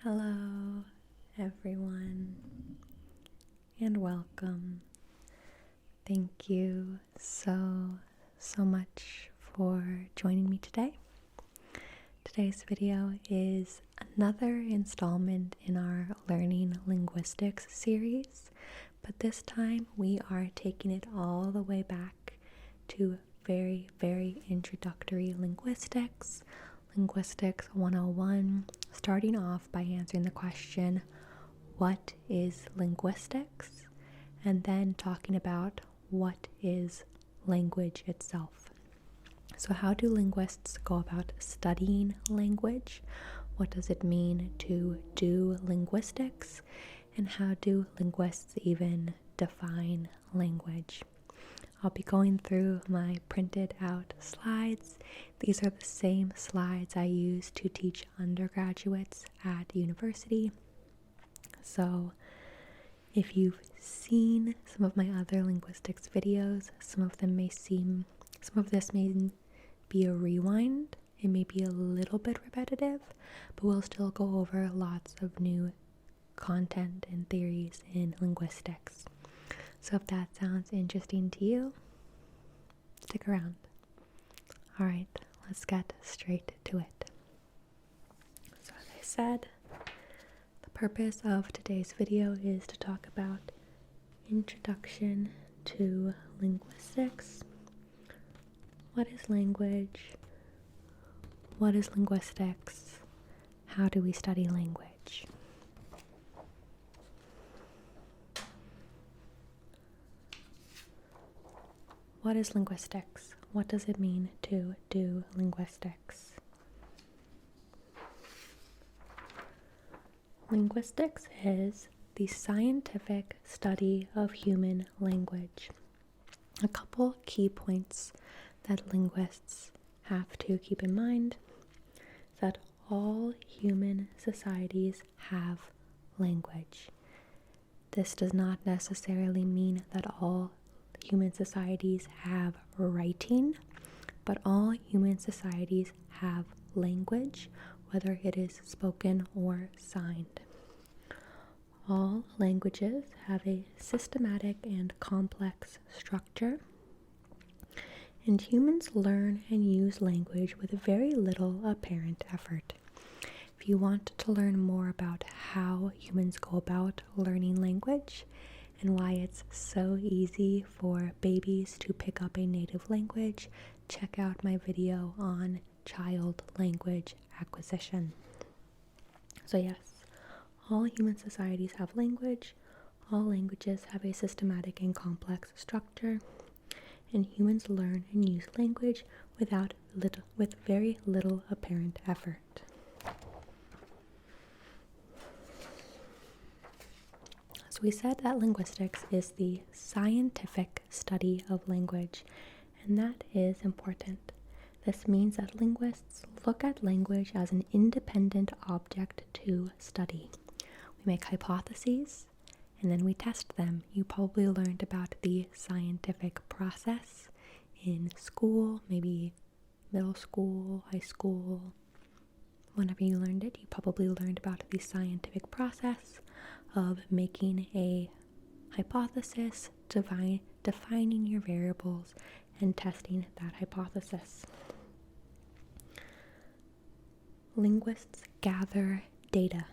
Hello, everyone, and welcome. Thank you so much for joining me today. Today's video is another installment in our Learning Linguistics series, but this time we are taking it all the way back to very introductory linguistics. Linguistics 101, starting off by answering the question, what is linguistics? And then talking about what is language itself. So how do linguists go about studying language? What does it mean to do linguistics? And how do linguists even define language? I'll be going through my printed out slides. These are the same slides I use to teach undergraduates at university. So if you've seen some of my other linguistics videos, some of this may be a rewind. It may be a little bit repetitive, but we'll still go over lots of new content and theories in linguistics. So if that sounds interesting to you, stick around. Alright, let's get straight to it. So as I said, the purpose of today's video is to talk about introduction to linguistics. What is language? What is linguistics? How do we study language? What is linguistics? What does it mean to do linguistics? Linguistics is the scientific study of human language. A couple key points that linguists have to keep in mind is that all human societies have language. This does not necessarily mean that all human societies have writing, but all human societies have language, whether it is spoken or signed. All languages have a systematic and complex structure, and humans learn and use language with very little apparent effort. If you want to learn more about how humans go about learning language, and why it's so easy for babies to pick up a native language, check out my video on child language acquisition. So yes, all human societies have language, all languages have a systematic and complex structure, and humans learn and use language with very little apparent effort. So we said that linguistics is the scientific study of language, and that is important. This means that linguists look at language as an independent object to study. We make hypotheses, and then we test them. You probably learned about the scientific process in school, maybe middle school, high school. Whenever you learned it, you probably learned about the scientific process of making a hypothesis, defining your variables, and testing that hypothesis. Linguists gather data.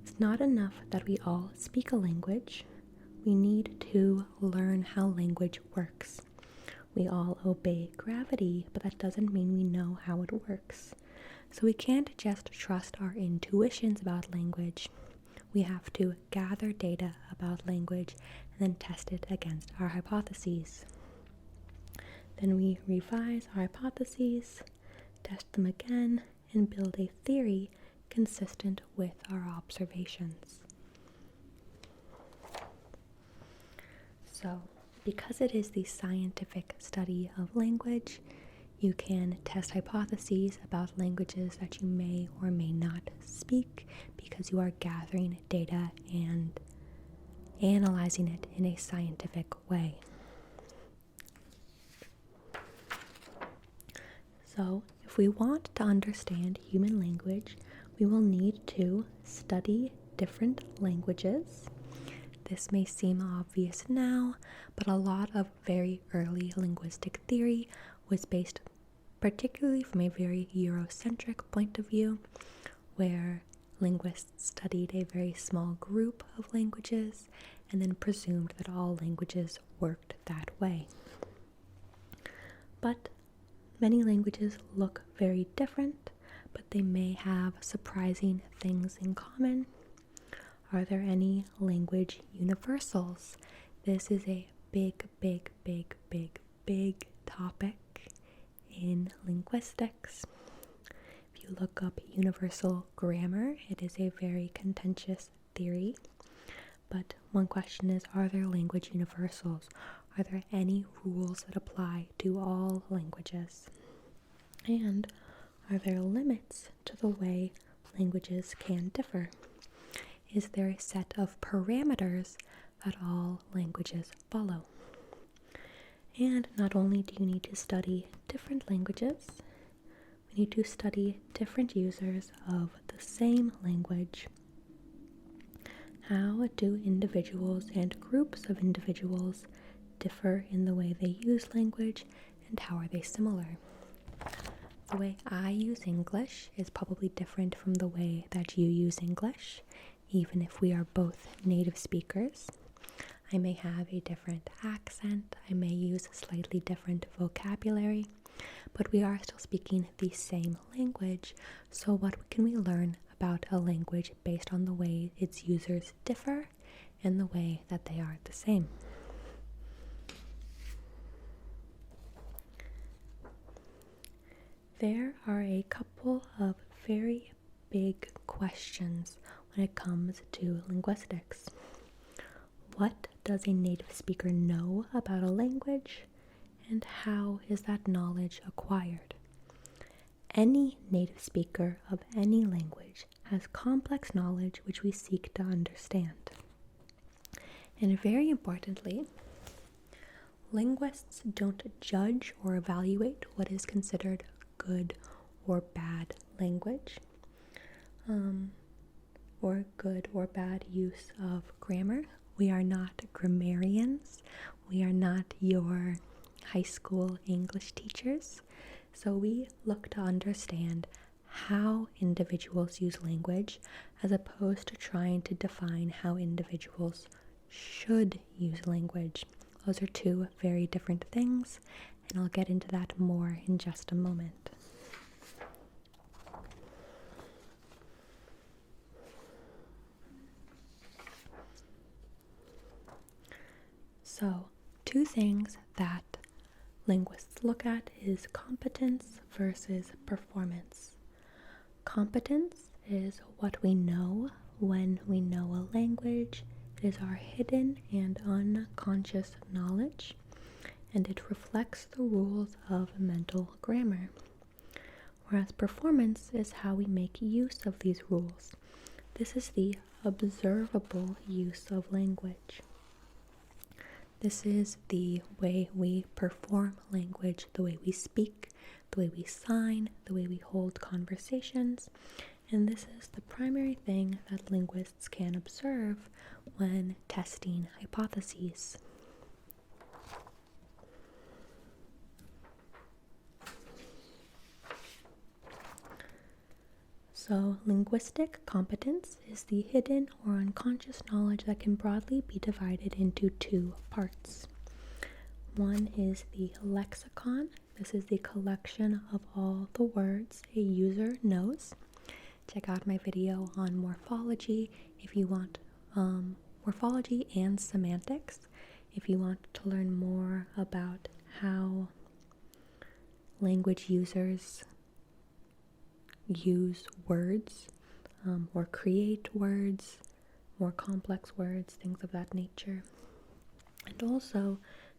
It's not enough that we all speak a language. We need to learn how language works. We all obey gravity, but that doesn't mean we know how it works. So we can't just trust our intuitions about language. We have to gather data about language and then test it against our hypotheses. Then we revise our hypotheses, test them again, and build a theory consistent with our observations. So, because it is the scientific study of language, you can test hypotheses about languages that you may or may not speak because you are gathering data and analyzing it in a scientific way. So, if we want to understand human language, we we will need to study different languages. This may seem obvious now, but a lot of very early linguistic theory was based particularly from a very Eurocentric point of view, where linguists studied a very small group of languages and then presumed that all languages worked that way. But many languages look very different, but they may have surprising things in common. Are there any language universals? This is a big topic in linguistics. If you look up universal grammar, it is a very contentious theory. But one question is, are there language universals? Are there any rules that apply to all languages? And are there limits to the way languages can differ? Is there a set of parameters that all languages follow? And not only do you need to study different languages, we need to study different users of the same language. How do individuals and groups of individuals differ in the way they use language, and how are they similar? The way I use English is probably different from the way that you use English, even if we are both native speakers. I may have a different accent, I may use slightly different vocabulary, but we are still speaking the same language, so what can we learn about a language based on the way its users differ and the way that they are the same? There are a couple of very big questions when it comes to linguistics. What does a native speaker know about a language, and how is that knowledge acquired? Any native speaker of any language has complex knowledge which we seek to understand. And very importantly, linguists don't judge or evaluate what is considered good or bad language, or good or bad use of grammar. We are not grammarians. We are not your high school English teachers. So we look to understand how individuals use language as opposed to trying to define how individuals should use language. Those are two very different things, and I'll get into that more in just a moment. So, two things that linguists look at is competence versus performance. Competence is what we know when we know a language. It is our hidden and unconscious knowledge, and it reflects the rules of mental grammar. Whereas performance is how we make use of these rules. This is the observable use of language. This is the way we perform language, the way we speak, the way we sign, the way we hold conversations, and this is the primary thing that linguists can observe when testing hypotheses. So, linguistic competence is the hidden or unconscious knowledge that can broadly be divided into two parts. One is the lexicon. This is the collection of all the words a user knows. Check out my video on morphology if you want morphology and semantics if you want to learn more about how language users use words or create words, more complex words, things of that nature. And also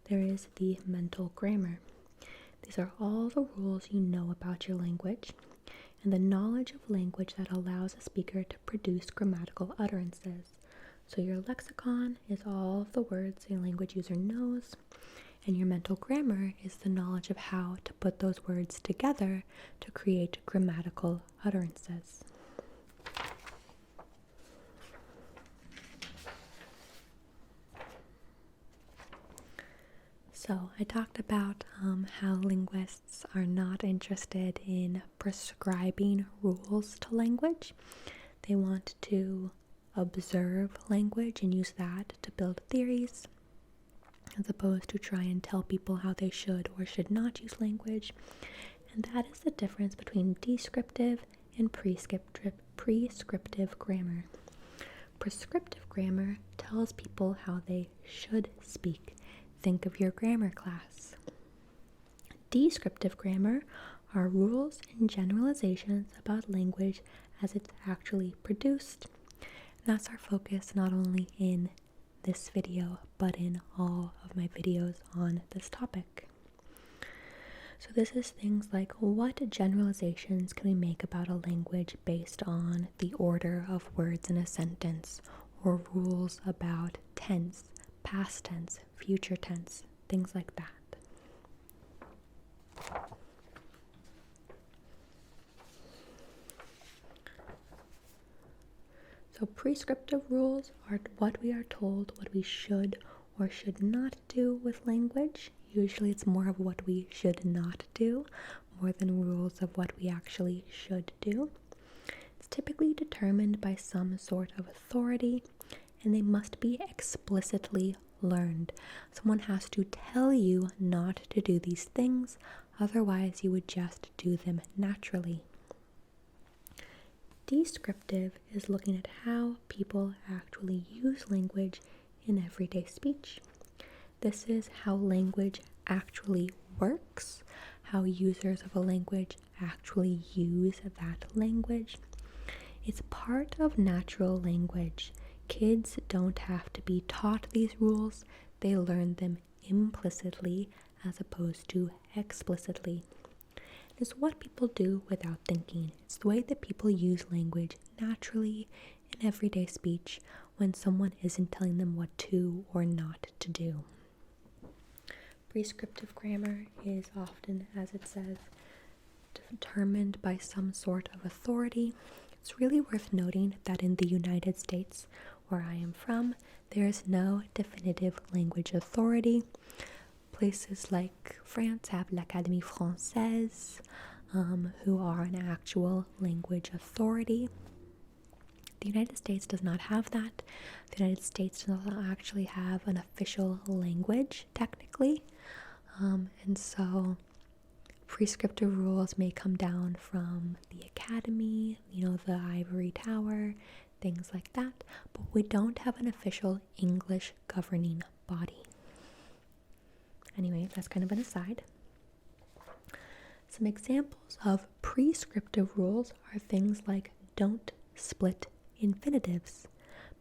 there is the mental grammar. These are all the rules you know about your language and the knowledge of language that allows a speaker to produce grammatical utterances. So your lexicon is all of the words a language user knows, and your mental grammar is the knowledge of how to put those words together to create grammatical utterances. So I talked about how linguists are not interested in prescribing rules to language. They want to observe language and use that to build theories, as opposed to try and tell people how they should or should not use language. And that is the difference between descriptive and prescriptive grammar. Prescriptive grammar tells people how they should speak. Think of your grammar class. Descriptive grammar are rules and generalizations about language as it's actually produced. And that's our focus not only in this video, but in all of my videos on this topic. So this is things like, what generalizations can we make about a language based on the order of words in a sentence, or rules about tense, past tense, future tense, things like that. So prescriptive rules are what we are told what we should or should not do with language. Usually it's more of what we should not do, more than rules of what we actually should do. It's typically determined by some sort of authority, and they must be explicitly learned. Someone has to tell you not to do these things, otherwise you would just do them naturally. Descriptive is looking at how people actually use language in everyday speech. This is how language actually works, how users of a language actually use that language. It's part of natural language. Kids don't have to be taught these rules, they learn them implicitly as opposed to explicitly. It's what people do without thinking. It's the way that people use language naturally in everyday speech when someone isn't telling them what to or not to do. Prescriptive grammar is often, as it says, determined by some sort of authority. It's really worth noting that in the United States, where I am from, there is no definitive language authority. Places like France have l'Académie Française, who are an actual language authority. The United States does not have that. The United States does not actually have an official language, technically. And so prescriptive rules may come down from the academy, the ivory tower, things like that, but we don't have an official English governing body. Anyway, that's kind of an aside. Some examples of prescriptive rules are things like don't split infinitives.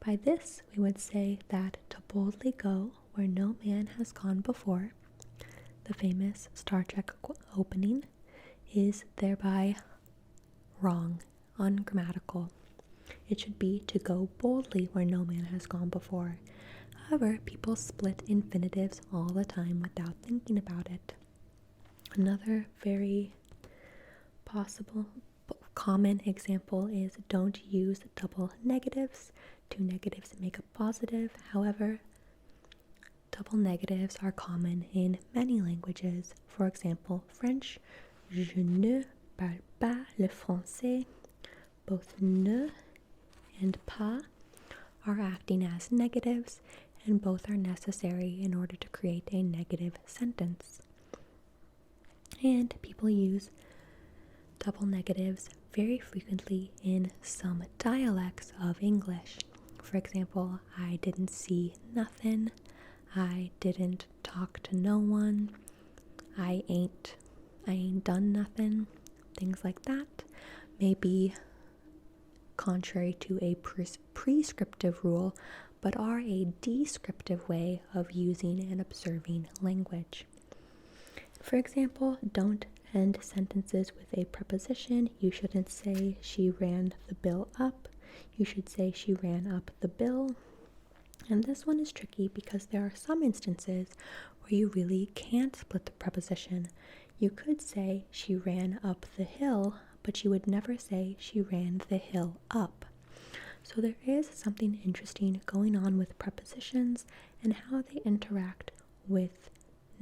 By this, we would say that to boldly go where no man has gone before, the famous Star Trek opening, is thereby wrong, ungrammatical. It should be to go boldly where no man has gone before. However, people split infinitives all the time without thinking about it. Another very common example is don't use double negatives. Two negatives make a positive. However, double negatives are common in many languages. For example, French, je ne parle pas le français. Both ne and pas are acting as negatives, and both are necessary in order to create a negative sentence. And people use double negatives very frequently in some dialects of English. For example, I didn't see nothing, I didn't talk to no one, I ain't done nothing, things like that may be contrary to a prescriptive rule, but are a descriptive way of using and observing language. For example, don't end sentences with a preposition. You shouldn't say she ran the bill up. You should say she ran up the bill. And this one is tricky because there are some instances where you really can't split the preposition. You could say she ran up the hill, but you would never say she ran the hill up. So there is something interesting going on with prepositions and how they interact with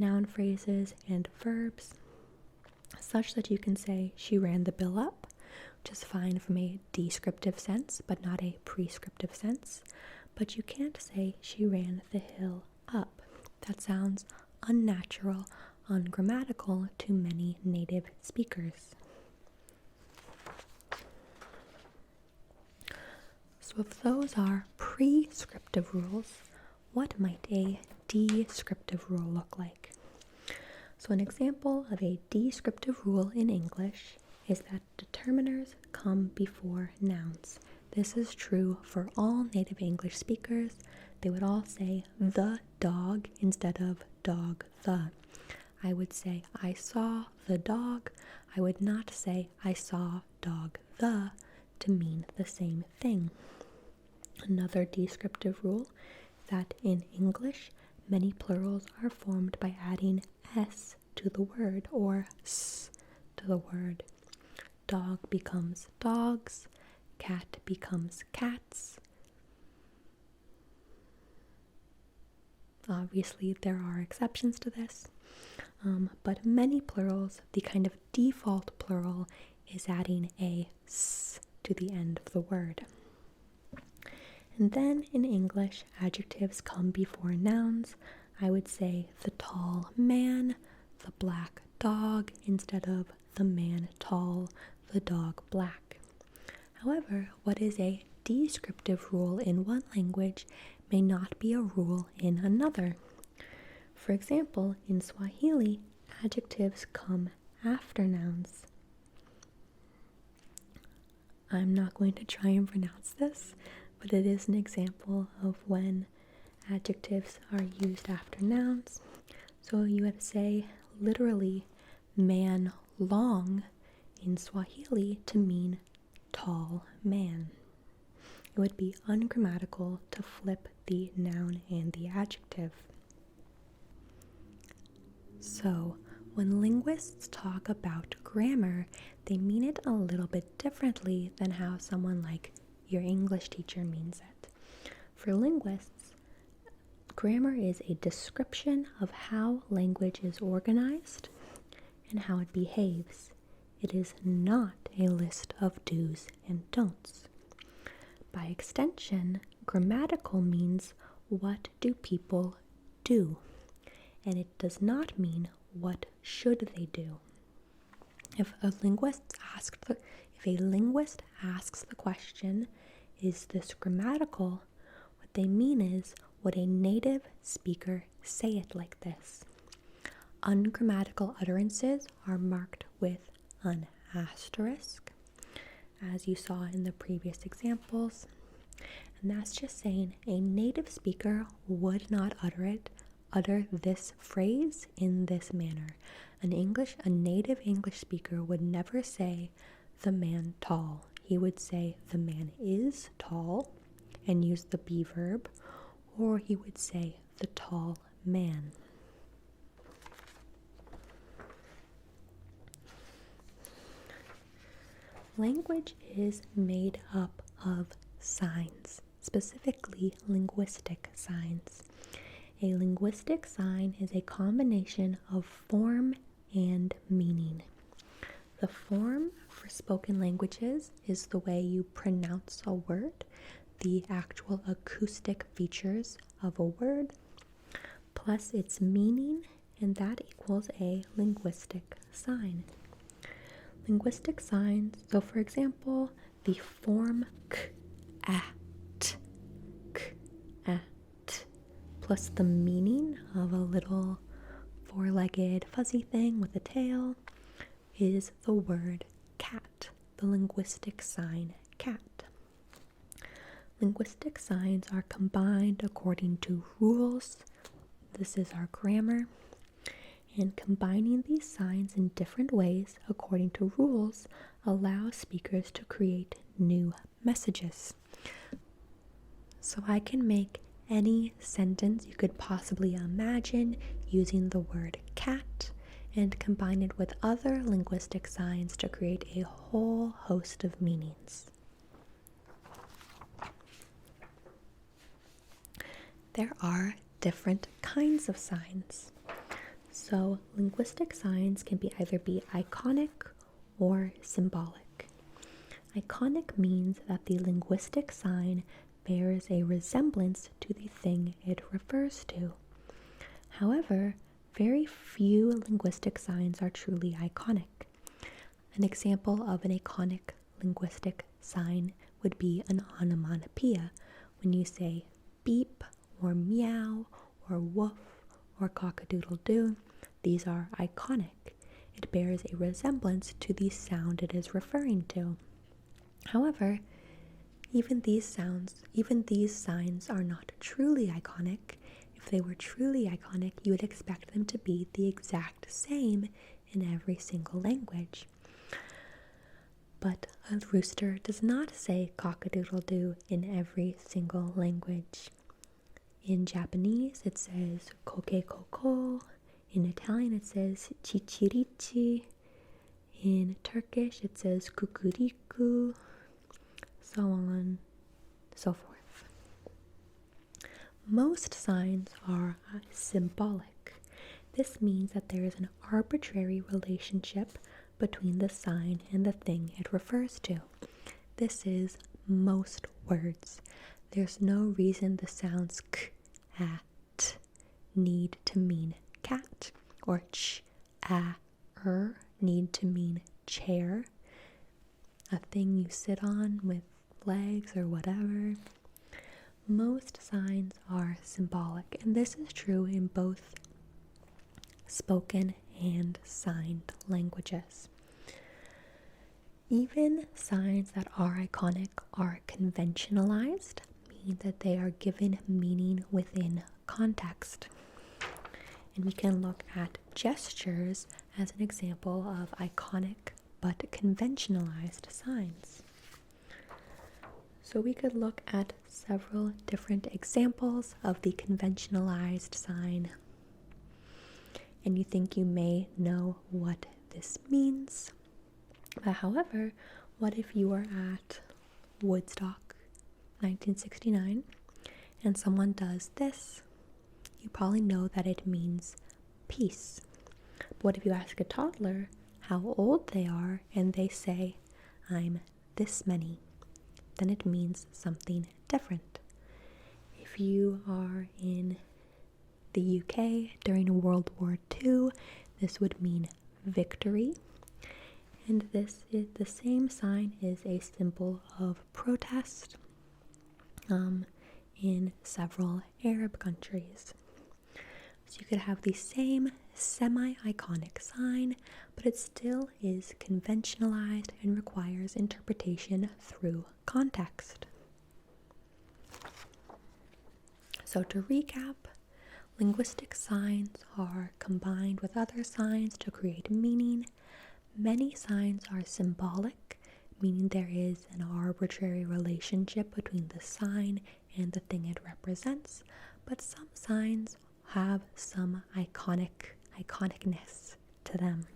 noun phrases and verbs, such that you can say she ran the bill up, which is fine from a descriptive sense, but not a prescriptive sense. But you can't say she ran the hill up. That sounds unnatural, ungrammatical to many native speakers. So if those are prescriptive rules, what might a descriptive rule look like? So an example of a descriptive rule in English is that determiners come before nouns. This is true for all native English speakers. They would all say the dog instead of dog the. I would say I saw the dog. I would not say I saw dog the to mean the same thing. Another descriptive rule is that in English, many plurals are formed by adding s to the word or s to the word. Dog becomes dogs, cat becomes cats. Obviously, there are exceptions to this, but many plurals, the kind of default plural is adding a s to the end of the word. And then in English, adjectives come before nouns. I would say the tall man, the black dog, instead of the man tall, the dog black. However, what is a descriptive rule in one language may not be a rule in another. For example, in Swahili, adjectives come after nouns. I'm not going to try and pronounce this, but it is an example of when adjectives are used after nouns. So you would say literally man long in Swahili to mean tall man. It would be ungrammatical to flip the noun and the adjective. So when linguists talk about grammar, they mean it a little bit differently than how someone like your English teacher means it. For linguists, grammar is a description of how language is organized and how it behaves. It is not a list of do's and don'ts. By extension, grammatical means what do people do, and it does not mean what should they do. If a linguist asks the question, is this grammatical? What they mean is, would a native speaker say it like this? Ungrammatical utterances are marked with an asterisk, as you saw in the previous examples. And that's just saying a native speaker would not utter this phrase in this manner. A native English speaker would never say the man tall. He would say the man is tall and use the be verb, or he would say the tall man. Language is made up of signs, specifically linguistic signs. A linguistic sign is a combination of form and meaning. The form for spoken languages is the way you pronounce a word, the actual acoustic features of a word, plus its meaning, and that equals a linguistic sign. Linguistic signs, so for example, the form k, at, plus the meaning of a little four-legged fuzzy thing with a tail is the word cat, the linguistic sign cat. Linguistic signs are combined according to rules. This is our grammar. And combining these signs in different ways according to rules allows speakers to create new messages. So I can make any sentence you could possibly imagine using the word cat and combine it with other linguistic signs to create a whole host of meanings. There are different kinds of signs. So linguistic signs can either be iconic or symbolic. Iconic means that the linguistic sign bears a resemblance to the thing it refers to. However, very few linguistic signs are truly iconic. An example of an iconic linguistic sign would be an onomatopoeia, when you say beep or meow or woof or cock-a-doodle-doo. These are iconic. It bears a resemblance to the sound it is referring to. However, even these signs are not truly iconic. If they were truly iconic, you would expect them to be the exact same in every single language. But a rooster does not say cock-a-doodle-doo in every single language. In Japanese, it says koke-koko. In Italian, it says chichirichi. In Turkish, it says kukuriku. So on, so forth. Most signs are symbolic. This means that there is an arbitrary relationship between the sign and the thing it refers to. This is most words. There's no reason the sounds k, a, t need to mean cat, or ch, a, need to mean chair, a thing you sit on with legs or whatever. Most signs are symbolic, and this is true in both spoken and signed languages. Even signs that are iconic are conventionalized, meaning that they are given meaning within context. And we can look at gestures as an example of iconic but conventionalized signs. So we could look at several different examples of the conventionalized sign. And you think you may know what this means. But however, what if you were at Woodstock 1969 and someone does this? You probably know that it means peace. But what if you ask a toddler how old they are and they say, I'm this many? Then it means something different. If you are in the UK during World War II, this would mean victory. And this is the same sign is a symbol of protest in several Arab countries. So you could have the same semi-iconic sign, but it still is conventionalized and requires interpretation through context. So to recap, linguistic signs are combined with other signs to create meaning. Many signs are symbolic, meaning there is an arbitrary relationship between the sign and the thing it represents, but some signs have some iconicness to them.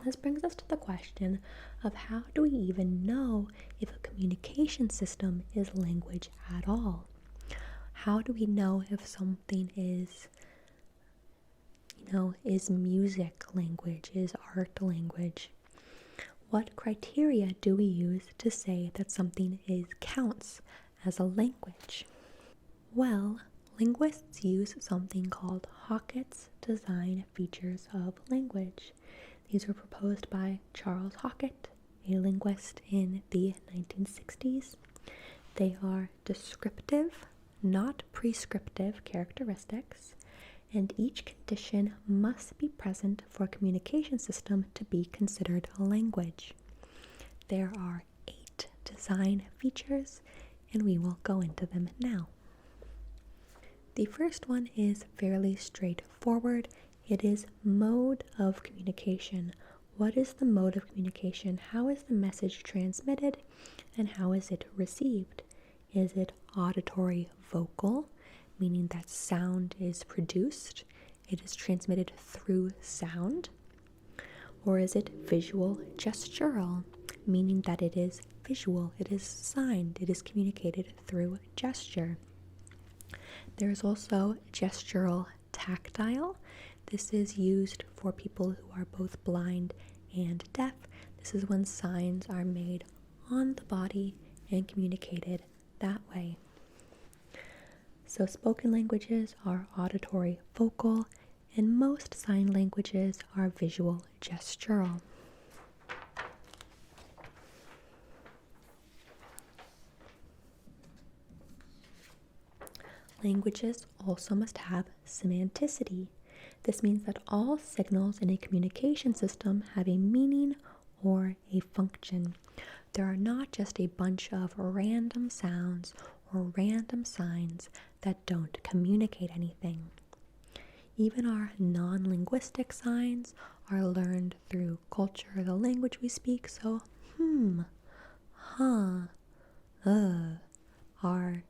This brings us to the question of how do we even know if a communication system is language at all? How do we know if something is music language, is art language? What criteria do we use to say that something counts as a language? Well, linguists use something called Hockett's design features of language. These were proposed by Charles Hockett, a linguist in the 1960s. They are descriptive, not prescriptive characteristics, and each condition must be present for a communication system to be considered a language. There are 8 design features, and we will go into them now. The first one is fairly straightforward. It is mode of communication. What is the mode of communication? How is the message transmitted, and how is it received? Is it auditory vocal, meaning that sound is produced, it is transmitted through sound? Or is it visual gestural, meaning that it is visual, it is signed, it is communicated through gesture? There is also gestural tactile. This is used for people who are both blind and deaf. This is when signs are made on the body and communicated that way. So spoken languages are auditory vocal, and most sign languages are visual gestural. Languages also must have semanticity. This means that all signals in a communication system have a meaning or a function. There are not just a bunch of random sounds or random signs that don't communicate anything. Even our non-linguistic signs are learned through culture, the language we speak, so are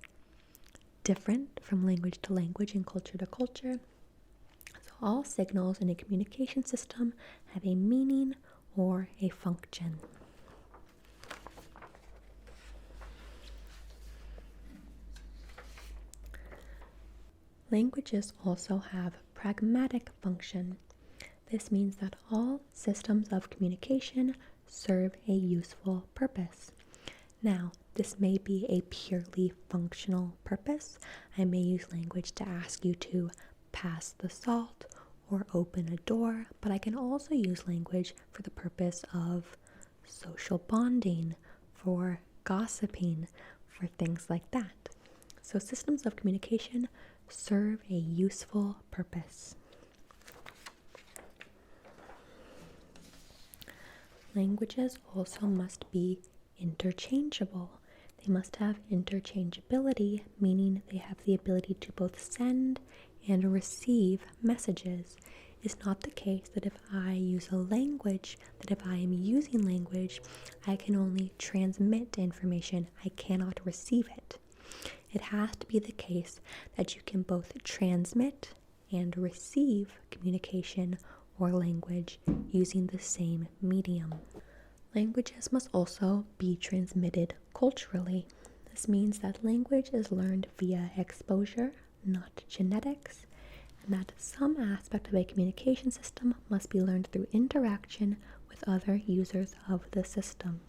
different from language to language and culture to culture. So all signals in a communication system have a meaning or a function. Languages also have pragmatic function. This means that all systems of communication serve a useful purpose. Now, this may be a purely functional purpose. I may use language to ask you to pass the salt or open a door, but I can also use language for the purpose of social bonding, for gossiping, for things like that. So systems of communication serve a useful purpose. Languages also must be interchangeable. They must have interchangeability, meaning they have the ability to both send and receive messages. It's not the case that if I use a language, that if I am using language, I can only transmit information, I cannot receive it. It has to be the case that you can both transmit and receive communication or language using the same medium. Languages must also be transmitted culturally. This means that language is learned via exposure, not genetics, and that some aspect of a communication system must be learned through interaction with other users of the system.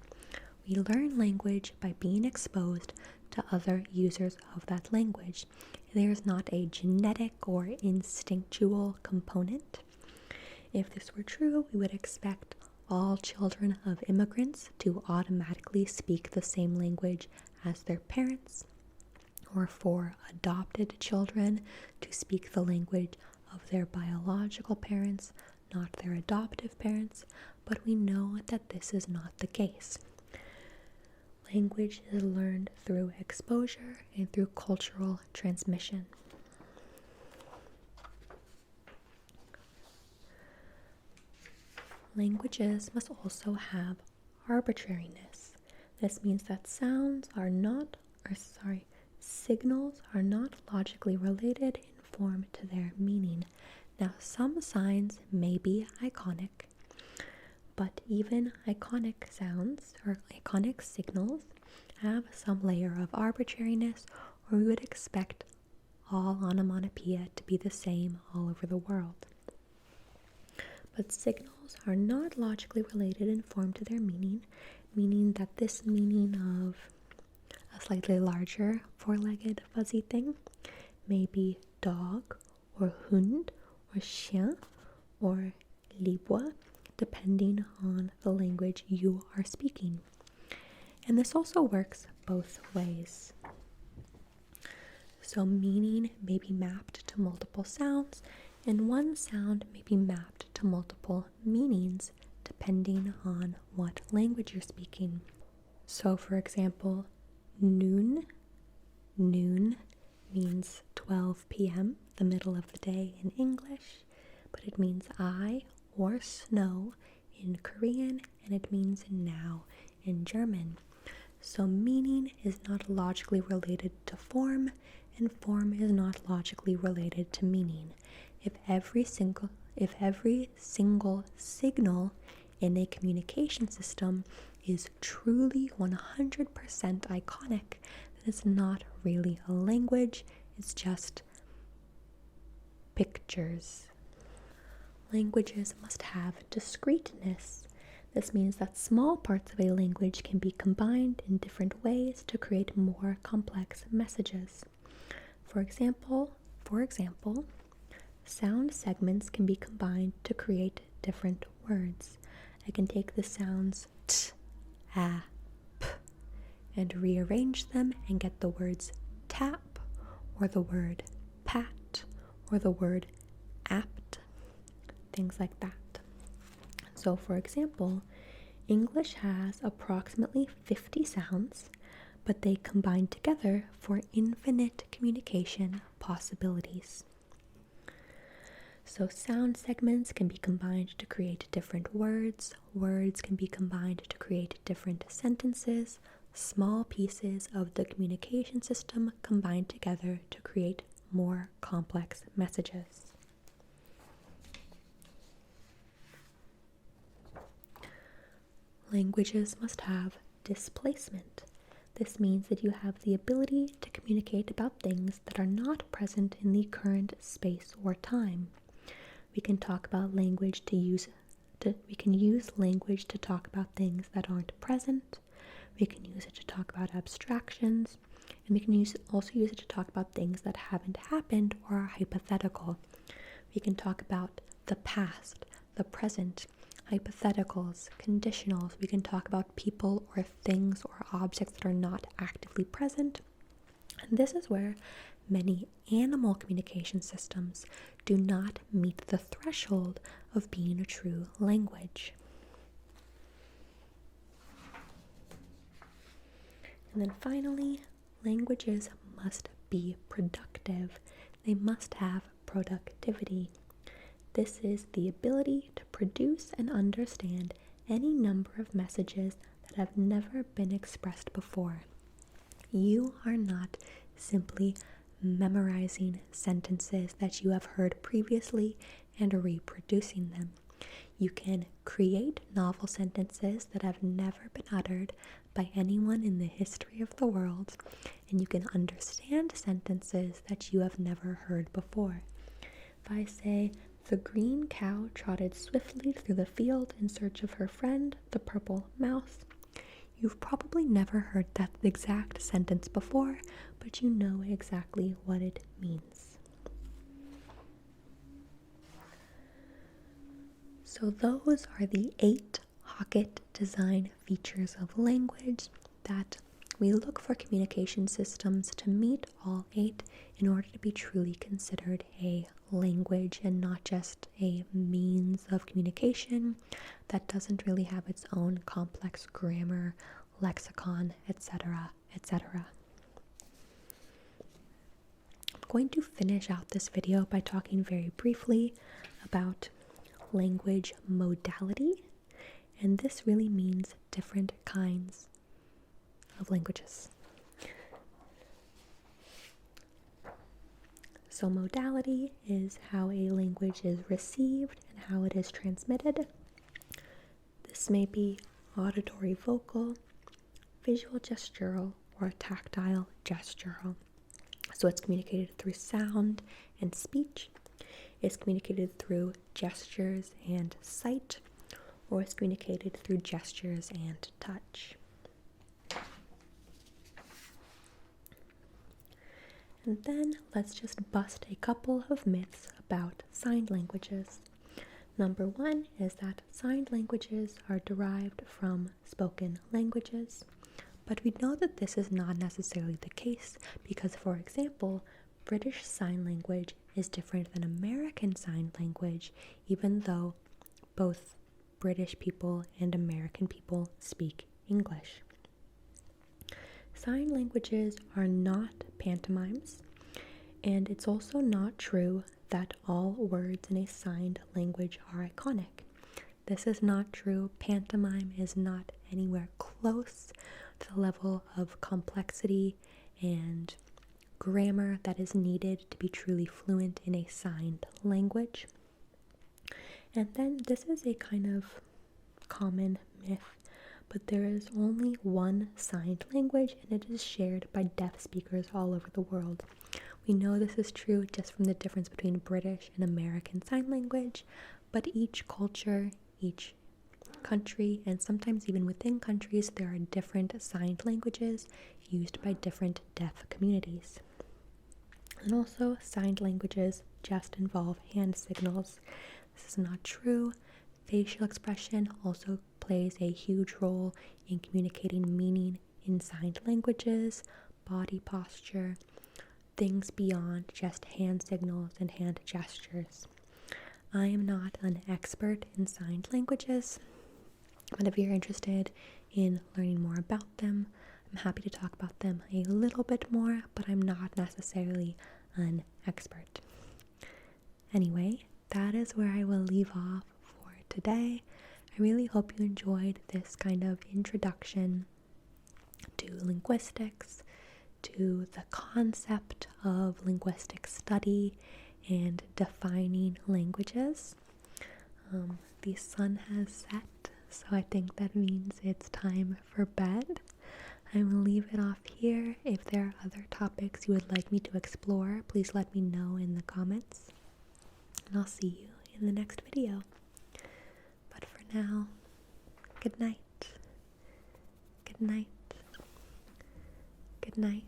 We learn language by being exposed to other users of that language. There is not a genetic or instinctual component. If this were true, we would expect all children of immigrants to automatically speak the same language as their parents, or for adopted children to speak the language of their biological parents, not their adoptive parents, but we know that this is not the case. Language is learned through exposure and through cultural transmission. Languages must also have arbitrariness. This means that signals are not logically related in form to their meaning. Now, some signs may be iconic, but even iconic sounds or iconic signals have some layer of arbitrariness, or we would expect all onomatopoeia to be the same all over the world. But signals are not logically related in form to their meaning, meaning that this meaning of a slightly larger four-legged fuzzy thing may be dog or hund or chien or libre, depending on the language you are speaking. And this also works both ways. So meaning may be mapped to multiple sounds, and one sound may be mapped to multiple meanings depending on what language you're speaking. So for example, noon means 12 p.m., the middle of the day in English, but it means I or snow in Korean, and it means now in German. So meaning is not logically related to form, and form is not logically related to meaning. If every single signal in a communication system is truly 100% iconic, then it's not really a language, it's just pictures. Languages must have discreteness. This means that small parts of a language can be combined in different ways to create more complex messages. For example, sound segments can be combined to create different words. I can take the sounds t, a, p, and rearrange them and get the words tap, or the word pat, or the word apt, things like that. So, for example, English has approximately 50 sounds, but they combine together for infinite communication possibilities. So sound segments can be combined to create different words. Words can be combined to create different sentences. Small pieces of the communication system combine together to create more complex messages. Languages must have displacement. This means that you have the ability to communicate about things that are not present in the current space or time. We can talk about language we can use language to talk about things that aren't present. We can use it to talk about abstractions, and we can also use it to talk about things that haven't happened or are hypothetical. We can talk about the past, the present, hypotheticals, conditionals. We can talk about people or things or objects that are not actively present. And this is where many animal communication systems do not meet the threshold of being a true language. And then finally, languages must be productive. They must have productivity. This is the ability to produce and understand any number of messages that have never been expressed before. You are not simply memorizing sentences that you have heard previously and reproducing them. You can create novel sentences that have never been uttered by anyone in the history of the world, and you can understand sentences that you have never heard before. If I say, "The green cow trotted swiftly through the field in search of her friend, the purple mouse," you've probably never heard that exact sentence before, but you know exactly what it means. So those are the 8 Hockett design features of language that we look for communication systems to meet all 8 in order to be truly considered a language and not just a means of communication that doesn't really have its own complex grammar, lexicon, etc., etc. I'm going to finish out this video by talking very briefly about language modality, and this really means different kinds of languages. So modality is how a language is received and how it is transmitted. This may be auditory vocal, visual gestural, or tactile gestural. So it's communicated through sound and speech. It's communicated through gestures and sight, or it's communicated through gestures and touch. And then let's just bust a couple of myths about signed languages. Number 1 is that signed languages are derived from spoken languages, but we know that this is not necessarily the case because, for example, British Sign Language is different than American Sign Language, even though both British people and American people speak English. Sign languages are not pantomimes, and it's also not true that all words in a signed language are iconic. This is not true. Pantomime is not anywhere close to the level of complexity and grammar that is needed to be truly fluent in a signed language. And then this is a kind of common myth, but there is only one signed language and it is shared by deaf speakers all over the world. We know this is true just from the difference between British and American Sign Language, but each culture, each country, and sometimes even within countries, there are different signed languages used by different deaf communities. And also, signed languages just involve hand signals. This is not true. Facial expression also plays a huge role in communicating meaning in signed languages, body posture, things beyond just hand signals and hand gestures. I am not an expert in signed languages, but if you're interested in learning more about them, I'm happy to talk about them a little bit more, but I'm not necessarily an expert. Anyway, that is where I will leave off for today. I really hope you enjoyed this kind of introduction to linguistics, to the concept of linguistic study and defining languages. The sun has set, so I think that means it's time for bed. I will leave it off here. If there are other topics you would like me to explore, please let me know in the comments. And I'll see you in the next video. But for now, good night. Good night. Good night.